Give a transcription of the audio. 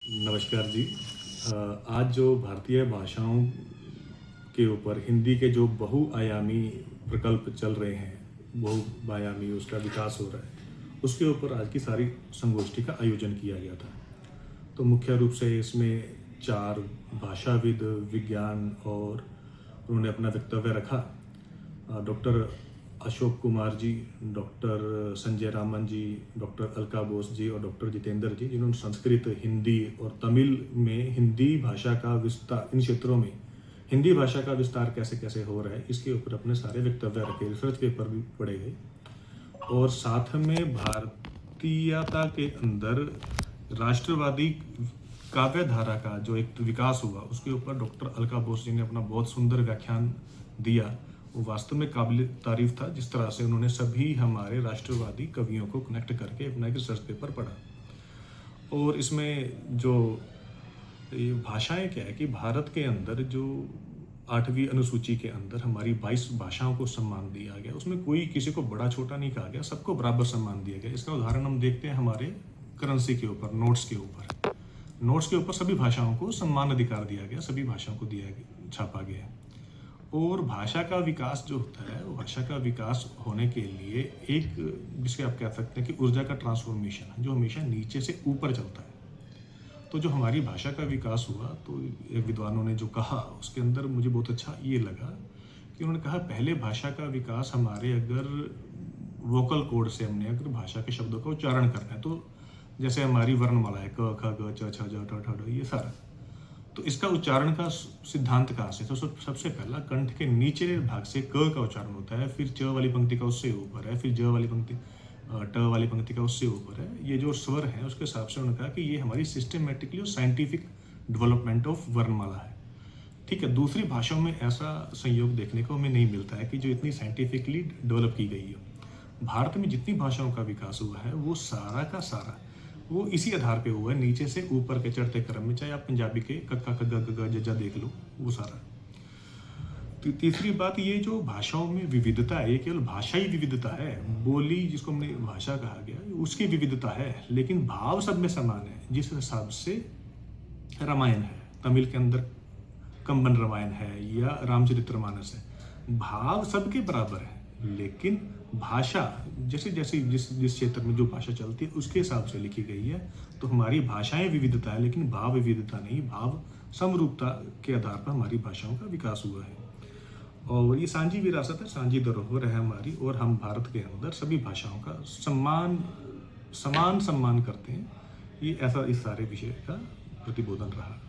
नमस्कार जी। आज जो भारतीय भाषाओं के ऊपर हिंदी के जो बहुआयामी प्रकल्प चल रहे हैं, बहुआयामी उसका विकास हो रहा है, उसके ऊपर आज की सारी संगोष्ठी का आयोजन किया गया था। तो मुख्य रूप से इसमें 4 भाषाविद, विज्ञान और उन्होंने अपना वक्तव्य रखा। डॉक्टर अशोक कुमार जी, डॉक्टर संजय रामन जी, डॉक्टर अलका बोस जी और डॉक्टर जितेंद्र जी, जिन्होंने संस्कृत, हिंदी और तमिल में हिंदी भाषा का विस्तार, इन क्षेत्रों में हिंदी भाषा का विस्तार कैसे कैसे हो रहा है, इसके ऊपर अपने सारे वक्तव्य रखे। रिसर्च पेपर भी पढ़े गए और साथ में भारतीयता के अंदर राष्ट्रवादी काव्य धारा का जो एक विकास हुआ, उसके ऊपर डॉक्टर अलका बोस जी ने अपना बहुत सुंदर व्याख्यान दिया। वो वास्तव में काबिल तारीफ था, जिस तरह से उन्होंने सभी हमारे राष्ट्रवादी कवियों को कनेक्ट करके अपना एक रिसर्च पेपर पढ़ा। और इसमें जो ये भाषाएं क्या है कि भारत के अंदर जो 8वीं अनुसूची के अंदर हमारी 22 भाषाओं को सम्मान दिया गया, उसमें कोई किसी को बड़ा छोटा नहीं कहा गया, सबको बराबर सम्मान दिया गया। इसका उदाहरण हम देखते हैं हमारे करेंसी के ऊपर, नोट्स के ऊपर। नोट्स के ऊपर सभी भाषाओं को सम्मान अधिकार दिया गया, सभी भाषाओं को दिया गया, छापा गया। और भाषा का विकास जो होता है, वो भाषा का विकास होने के लिए एक, जिसके आप कह सकते हैं कि ऊर्जा का ट्रांसफॉर्मेशन, जो हमेशा नीचे से ऊपर चलता है। तो जो हमारी भाषा का विकास हुआ, तो एक विद्वानों ने जो कहा, उसके अंदर मुझे बहुत अच्छा ये लगा कि उन्होंने कहा पहले भाषा का विकास हमारे अगर वोकल कोड से हमने अगर भाषा के शब्दों का उच्चारण करना है, तो जैसे हमारी वर्णमाला है क ख ग च छ ज ट ठ ड, ये सारा, तो इसका उच्चारण का सिद्धांत कहाँ से? तो सबसे पहला कंठ के नीचे भाग से क का उच्चारण होता है, फिर च वाली पंक्ति का उससे ऊपर है, फिर ज वाली पंक्ति, ट वाली पंक्ति का उससे ऊपर है। ये जो स्वर है उसके हिसाब से उन्होंने कहा कि ये हमारी सिस्टमेटिकली और साइंटिफिक डेवलपमेंट ऑफ वर्णमाला है। ठीक है, दूसरी भाषाओं में ऐसा संयोग देखने को हमें नहीं मिलता है कि जो इतनी साइंटिफिकली डेवलप की गई हो। भारत में जितनी भाषाओं का विकास हुआ है, वो सारा का सारा वो इसी आधार पे हुआ है, नीचे से ऊपर के चढ़ते क्रम में। चाहे आप पंजाबी के कक्का कग्गा गग्गा जज्जा देख लो, वो सारा। तीसरी बात, ये जो भाषाओं में विविधता है, ये केवल भाषाई विविधता है, बोली जिसको हमने भाषा कहा गया, उसकी विविधता है, लेकिन भाव सब में समान है। जिस हिसाब से रामायण है, तमिल के अंदर कंबन रामायण है या रामचरितमानस है, भाव सबके बराबर है, लेकिन भाषा जैसे जैसे जिस क्षेत्र में जो भाषा चलती है उसके हिसाब से लिखी गई है। तो हमारी भाषाएं विविधता है, लेकिन भाव विविधता नहीं, भाव समरूपता के आधार पर हमारी भाषाओं का विकास हुआ है। और ये सांझी विरासत है, सांझी धरोहर है हमारी, और हम भारत के अंदर सभी भाषाओं का समान सम्मान करते हैं। ये ऐसा इस सारे विषय का प्रतिबोधन रहा।